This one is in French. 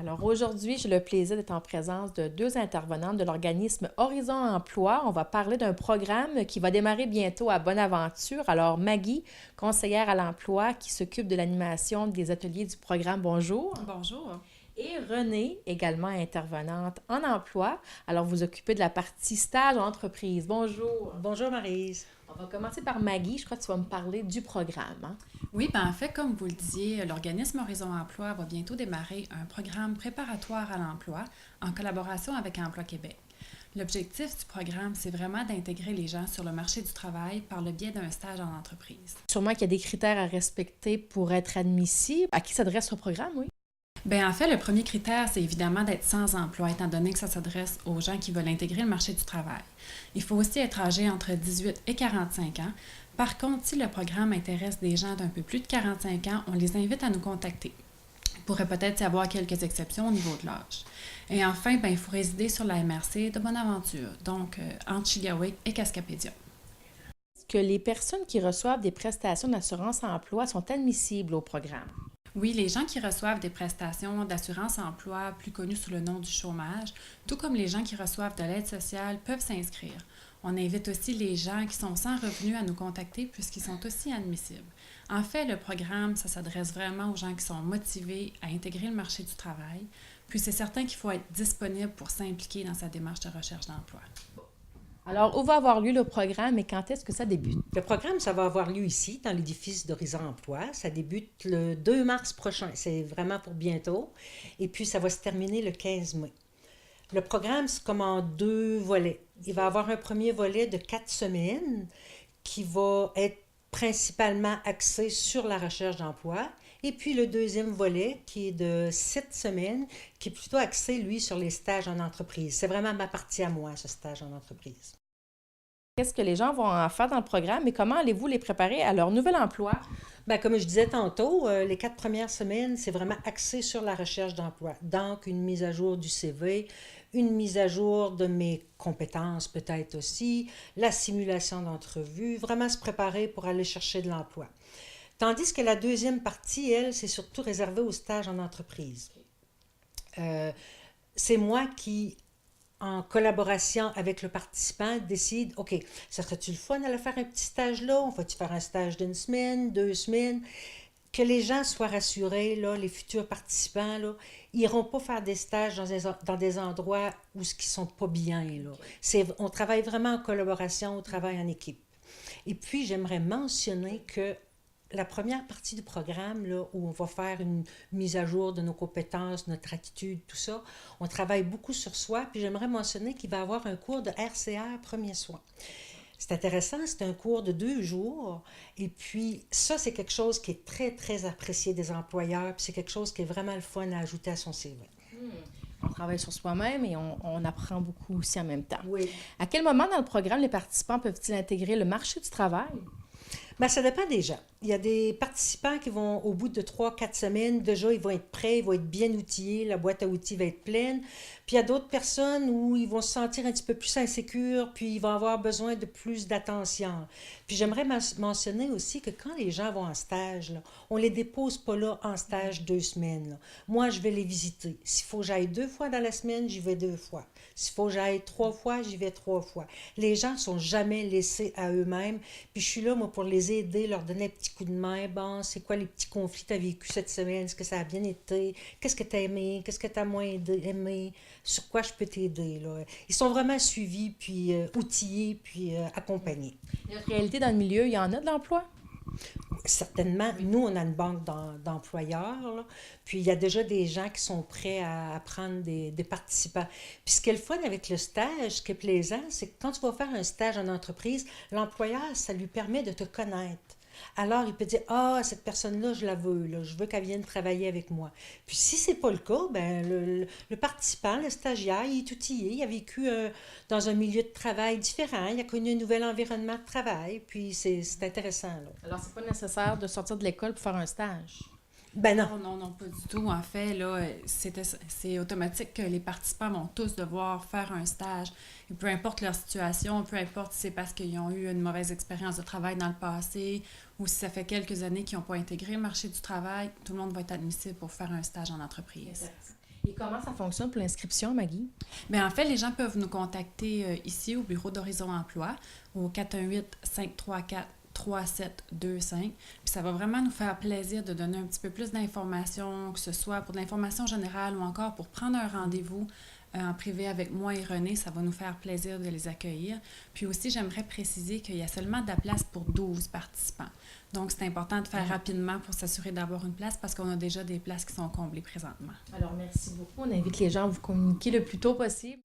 Alors aujourd'hui, j'ai le plaisir d'être en présence de deux intervenantes de l'organisme Horizon Emploi. On va parler d'un programme qui va démarrer bientôt à Bonaventure. Alors Maggie, conseillère à l'emploi qui s'occupe de l'animation des ateliers du programme, bonjour. Bonjour. Et Renée, également intervenante en emploi. Alors vous occupez de la partie stage en entreprise. Bonjour. Bonjour Maryse. On va commencer par Maggie. Je crois que tu vas me parler du programme, hein? Oui, en fait, comme vous le disiez, l'organisme Horizon Emploi va bientôt démarrer un programme préparatoire à l'emploi en collaboration avec Emploi Québec. L'objectif du programme, c'est vraiment d'intégrer les gens sur le marché du travail par le biais d'un stage en entreprise. Sûrement qu'il y a des critères à respecter pour être admissible. À qui s'adresse ce programme, oui? En fait, le premier critère, c'est évidemment d'être sans emploi, étant donné que ça s'adresse aux gens qui veulent intégrer le marché du travail. Il faut aussi être âgé entre 18 et 45 ans. Par contre, si le programme intéresse des gens d'un peu plus de 45 ans, on les invite à nous contacter. Il pourrait peut-être y avoir quelques exceptions au niveau de l'âge. Et enfin, il faut résider sur la MRC de Bonaventure, donc entre Chigaoué et Cascapédia. Est-ce que les personnes qui reçoivent des prestations d'assurance-emploi sont admissibles au programme? Oui, les gens qui reçoivent des prestations d'assurance-emploi, plus connues sous le nom du chômage, tout comme les gens qui reçoivent de l'aide sociale, peuvent s'inscrire. On invite aussi les gens qui sont sans revenus à nous contacter puisqu'ils sont aussi admissibles. En fait, le programme, ça s'adresse vraiment aux gens qui sont motivés à intégrer le marché du travail. Puis c'est certain qu'il faut être disponible pour s'impliquer dans sa démarche de recherche d'emploi. Alors, où va avoir lieu le programme et quand est-ce que ça débute? Le programme, ça va avoir lieu ici, dans l'édifice d'Horizon Emploi. Ça débute le 2 mars prochain. C'est vraiment pour bientôt. Et puis, ça va se terminer le 15 mai. Le programme, c'est comme en deux volets. Il va y avoir un premier volet de 4 semaines qui va être principalement axé sur la recherche d'emploi. Et puis le deuxième volet, qui est de 7 semaines, qui est plutôt axé, lui, sur les stages en entreprise. C'est vraiment ma partie à moi, ce stage en entreprise. Qu'est-ce que les gens vont en faire dans le programme et comment allez-vous les préparer à leur nouvel emploi? Bien, comme je disais tantôt, les 4 premières semaines, c'est vraiment axé sur la recherche d'emploi. Donc, une mise à jour du CV, une mise à jour de mes compétences peut-être aussi, la simulation d'entrevue, vraiment se préparer pour aller chercher de l'emploi. Tandis que la deuxième partie, elle, c'est surtout réservé aux stages en entreprise. Euh, c'est moi qui, en collaboration avec le participant, décide, OK, ça serait-tu le fun d'aller faire un petit stage là? On va-tu faire un stage d'une semaine, 2 semaines? Que les gens soient rassurés, là, les futurs participants, là, ils n'iront pas faire des stages dans des endroits où ce qui sont pas bien, là. On travaille vraiment en collaboration, on travaille en équipe. Et puis, j'aimerais mentionner que la première partie du programme, là, où on va faire une mise à jour de nos compétences, notre attitude, tout ça, on travaille beaucoup sur soi. Puis j'aimerais mentionner qu'il va y avoir un cours de RCR Premier Soin. C'est intéressant, c'est un cours de 2 jours. Et puis ça, c'est quelque chose qui est très, très apprécié des employeurs. Puis c'est quelque chose qui est vraiment le fun à ajouter à son CV. On travaille sur soi-même et on apprend beaucoup aussi en même temps. Oui. À quel moment dans le programme les participants peuvent-ils intégrer le marché du travail? Bien, ça dépend des gens. Il y a des participants qui vont, au bout de 3, 4 semaines, déjà, ils vont être prêts, ils vont être bien outillés, la boîte à outils va être pleine. Puis il y a d'autres personnes où ils vont se sentir un petit peu plus insécures, puis ils vont avoir besoin de plus d'attention. Puis j'aimerais mentionner aussi que quand les gens vont en stage, là, on ne les dépose pas là en stage 2 semaines, là. Moi, je vais les visiter. S'il faut que j'aille 2 fois dans la semaine, j'y vais 2 fois. S'il faut que j'aille 3 fois, j'y vais 3 fois. Les gens ne sont jamais laissés à eux-mêmes. Puis je suis là, moi, pour les aider, leur donner un petit coup de main. Bon, c'est quoi les petits conflits que tu as vécu cette semaine? Est-ce que ça a bien été? Qu'est-ce que tu as aimé? Qu'est-ce que tu as moins aimé? Sur quoi je peux t'aider, là? Ils sont vraiment suivis, puis outillés, puis accompagnés. Il y a une réalité dans le milieu, il y en a de l'emploi? Certainement, nous, on a une banque d'employeurs, là. Puis il y a déjà des gens qui sont prêts à prendre des participants. Puis ce qui est le fun avec le stage, ce qui est plaisant, c'est que quand tu vas faire un stage en entreprise, l'employeur, ça lui permet de te connaître. Alors, il peut dire, ah, cette personne-là, je la veux, là, je veux qu'elle vienne travailler avec moi. Puis si c'est pas le cas, ben le participant, le stagiaire, il est outillé, il a vécu dans un milieu de travail différent, il a connu un nouvel environnement de travail, puis c'est intéressant, là. Alors, c'est pas nécessaire de sortir de l'école pour faire un stage. Ben non. Non, pas du tout. En fait, là, c'est automatique que les participants vont tous devoir faire un stage. Et peu importe leur situation, peu importe si c'est parce qu'ils ont eu une mauvaise expérience de travail dans le passé ou si ça fait quelques années qu'ils n'ont pas intégré le marché du travail, tout le monde va être admissible pour faire un stage en entreprise. Et comment ça fonctionne pour l'inscription, Maggie? Bien, en fait, les gens peuvent nous contacter ici au bureau d'Horizon Emploi au 418-534-3725. Puis ça va vraiment nous faire plaisir de donner un petit peu plus d'informations, que ce soit pour de l'information générale ou encore pour prendre un rendez-vous en privé avec moi et René. Ça va nous faire plaisir de les accueillir. Puis aussi, j'aimerais préciser qu'il y a seulement de la place pour 12 participants. Donc, c'est important de faire rapidement pour s'assurer d'avoir une place parce qu'on a déjà des places qui sont comblées présentement. Alors, merci beaucoup. On invite les gens à vous communiquer le plus tôt possible.